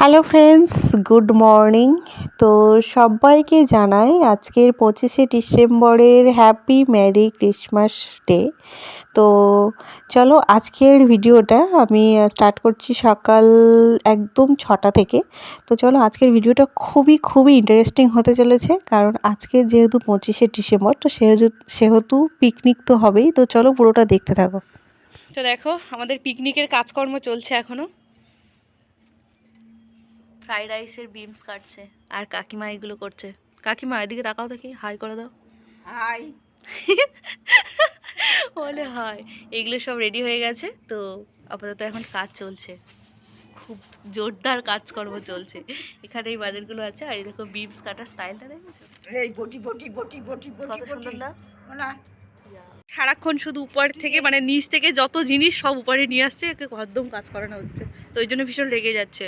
Hello friends, good morning. তো সবাইকে জানাই আজকের 25শে ডিসেম্বরের হ্যাপি মেরি ক্রিসমাস ডে। তো চলো আজকের ভিডিওটা আমি স্টার্ট করছি সকাল একদম 6টা থেকে। তো চলো আজকের ভিডিওটা খুবই ইন্টারেস্টিং হতে চলেছে, কারণ আজকে যেহেতু 25শে ডিসেম্বর, তো সেহেতু পিকনিক তো হবেই। তো চলো পুরোটা দেখতে থাকো। তো দেখো আমাদের পিকনিকের কাজকর্ম চলছে এখনো। ফ্রাইড রাইসের বিমস কাটছে আর কাকিমা এগুলো করছে। কাকিমা এদিকে তাকাও, দেখি হাই করে দাও। হাই বলে হাই। এগুলো সব রেডি হয়ে গেছে, তো আপাতত এখন কাজ চলছে, খুব জোরদার কাজকর্ম চলছে। এখানে এই বাজারগুলো আছে, আর এই দেখো বিমস কাটার স্টাইলটা দেখেছো, এই বটি বটি বটি বটি বটি কত সুন্দর না? না সারাক্ষণ শুধু উপর থেকে মানে নিচ থেকে যত জিনিস সব উপরে নিয়ে আসছে, একে একদম কাজ করানো হচ্ছে, তো ওই জন্য ভীষণ লেগে যাচ্ছে।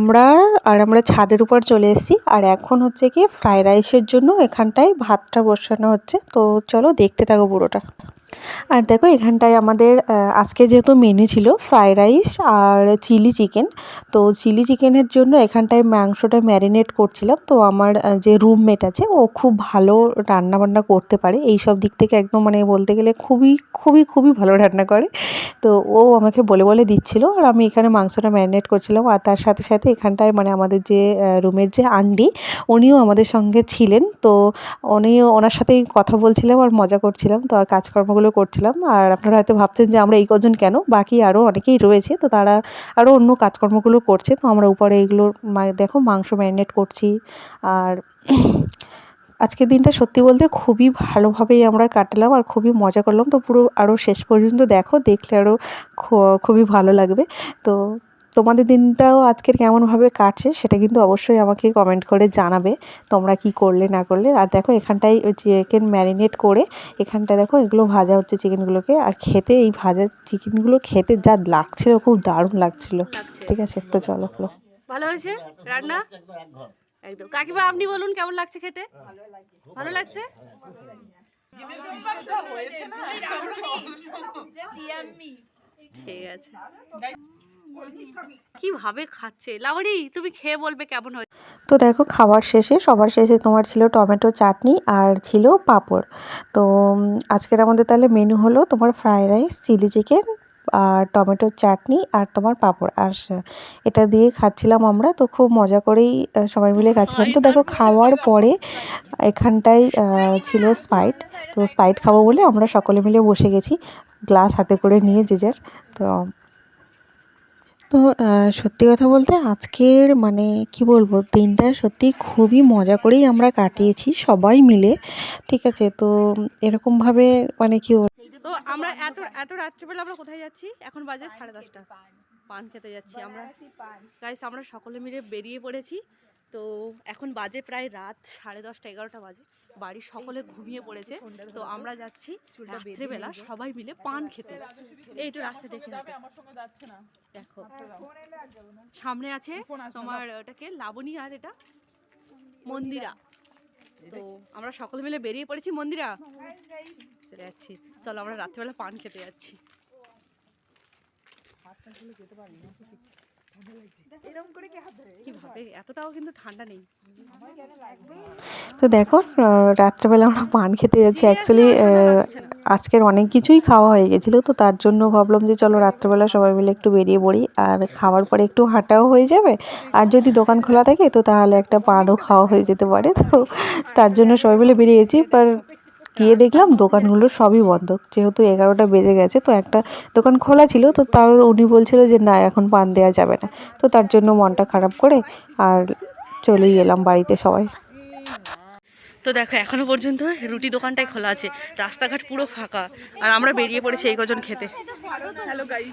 আমরা ছাদের উপর চলে এসেছি, আর এখন হচ্ছে কি ফ্রাইড রাইসের জন্য এখানটায় ভাতটা বসানো হচ্ছে। তো চলো দেখতে থাকো পুরোটা। আর দেখো এখানটায় আমাদের আজকে যেহেতু মেনু ছিল ফ্রাইড রাইস আর চিলি চিকেন, তো চিলি চিকেনের জন্য এখানটায় মাংসটা ম্যারিনেট করছিলাম। তো আমার যে রুমমেট আছে ও খুব ভালো রান্নাবান্না করতে পারে, এই সব দিক থেকে একদম মানে বলতে গেলে খুবই ভালো রান্না করে। তো ও আমাকে বলে দিচ্ছিল, আর আমি এখানে মাংসটা ম্যারিনেট করছিলাম। আর তার সাথে সাথে এখানটায় মানে আমাদের যে রুমের যে আন্টি, উনিও আমাদের সঙ্গে ছিলেন। তো ওনার সাথেই কথা বলছিলাম আর মজা করছিলাম, তো আর কাজকর্মগুলো করছিলাম। আর আপনারা হয়তো ভাবছেন যে আমরা এই কজন কেন, বাকি আরও অনেকেই রয়েছে, তো তারা আরও অন্য কাজকর্মগুলো করছে। তো আমরা উপরে এগুলো দেখো মাংস ম্যারিনেট করছি। আর আজকের দিনটা সত্যি বলতে খুবই ভালোভাবেই আমরা কাটালাম আর খুবই মজা করলাম। তো পুরো আরও শেষ পর্যন্ত দেখো, দেখলে আরও খুবই ভালো লাগবে। তো তোমাদের দিনটাও আজকের কেমনভাবে কাটছে সেটা কিন্তু অবশ্যই আমাকে কমেন্ট করে জানাবে, তোমরা কি করলে না করলে। আর দেখো এখানটায় চিকেন ম্যারিনেট করে এখানটায় দেখো এগুলো ভাজা হচ্ছে চিকেনগুলোকে, আর খেতে এই ভাজা চিকেনগুলো খেতে যা লাগছিল, খুব দারুণ লাগছিল। ঠিক আছে, তো চলো। ভালো হয়েছে রান্না একদম। কাকিমা আপনি বলুন কেমন লাগছে খেতে? ভালো লাগছে। ঠিক আছে। কিভাবে খাচ্ছে লাবণী, তুমি খেয়ে বলবে কেমন হয়। তো দেখো সবার শেষে তোমার ছিল টমেটো চাটনি আর ছিল পাঁপড়। তো আজকের আমাদের তাহলে মেনু হলো তোমার ফ্রাইড রাইস, চিলি চিকেন আর টমেটোর চাটনি আর তোমার পাঁপড়, আর এটা দিয়ে খাচ্ছিলাম আমরা। তো খুব মজা করেই সবাই মিলে খাচ্ছিলাম। তো দেখো খাওয়ার পরে এখানটায় ছিল স্প্রাইট। তো স্প্রাইট খাবো বলে আমরা সকলে মিলে বসে গেছি, গ্লাস হাতে করে নিয়ে যে যার। তো সত্যি কথা বলতে আজকের মানে কি বলবো, দিনটা সত্যি খুবই মজা করেই আমরা কাটিয়েছি সবাই মিলে। ঠিক আছে, তো এরকমভাবে মানে কি, তো আমরা এত রাত্রিবেলা আমরা কোথায় যাচ্ছি? এখন বাজে 10:30। পান খেতে যাচ্ছি আমরা গাইস, আমরা সকলে মিলে বেরিয়ে পড়েছি। তো এখন বাজে প্রায় রাত 10:30, 11টা বাজে। বাড়ির সকলে ঘুমিয়ে পড়েছে, তো আমরা যাচ্ছি রাত্রেবেলা সবাই মিলে পান খেতে। এইটু রাস্তা দেখে দেখো সামনে আছে তোমার ওটাকে লাবণী, আর এটা মন্দিরা। তো আমরা সকলে মিলে বেরিয়ে পড়েছি মন্দিরা চলে যাচ্ছি। চলো আমরা রাত্রেবেলা পান খেতে যাচ্ছি। কিভাবে এতটাও কিন্তু ঠান্ডা নেই। তো দেখো রাত্রেবেলা আমরা পান খেতে যাচ্ছি। অ্যাকচুয়ালি আজকের অনেক কিছুই খাওয়া হয়ে গেছিলো, তো তার জন্য ভাবলাম যে চলো রাত্রেবেলা সবাই মিলে একটু বেরিয়ে পড়ি, আর খাওয়ার পরে একটু হাঁটাও হয়ে যাবে, আর যদি দোকান খোলা থাকে তো তাহলে একটা পানও খাওয়া হয়ে যেতে পারে। তো তার জন্য সবাই মিলে বেরিয়ে গেছি। গিয়ে দেখলাম দোকানগুলো সবই বন্ধ, যেহেতু 11টা বেজে গেছে। তো একটা দোকান খোলা ছিল, তো তাও উনি বলছিল যে না এখন পান দেওয়া যাবে না। তো তার জন্য মনটা খারাপ করে আর চলেই এলাম বাড়িতে সবাই। তো দেখো এখনো পর্যন্ত রুটি দোকানটাই খোলা আছে, রাস্তাঘাট পুরো ফাঁকা, আর আমরা বেরিয়ে পড়েছি এই কজন খেতে।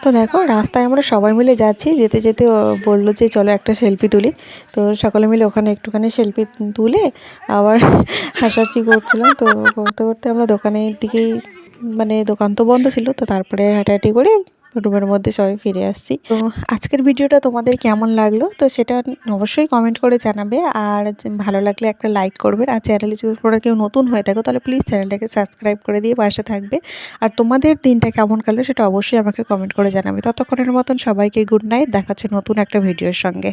তো দেখো রাস্তায় আমরা সবাই মিলে যাচ্ছি, যেতে যেতে বললো যে চলো একটা সেলফি তুলি। তো সকলে মিলে ওখানে একটুখানি সেলফি তুলে আবার হাসাহাসি করছিলাম। তো করতে করতে আমরা দোকানের দিকেই, মানে দোকান তো বন্ধ ছিল, তো তারপরে হাঁটাহাঁটি করে রুমের মধ্যে সবাই ফিরে আসছি। তো আজকের ভিডিওটা তোমাদের কেমন লাগলো তো সেটা অবশ্যই কমেন্ট করে জানাবে, আর ভালো লাগলে একটা লাইক করবে, আর চ্যানেলে যদি তোমরা কেউ নতুন হয়ে থাকো তাহলে প্লিজ চ্যানেলটাকে সাবস্ক্রাইব করে দিয়ে পাশে থাকবে। আর তোমাদের দিনটা কেমন কাটলো সেটা অবশ্যই আমাকে কমেন্ট করে জানাবে। ততক্ষণের মতন সবাইকে গুড নাইট, দেখা হচ্ছে নতুন একটা ভিডিওর সঙ্গে।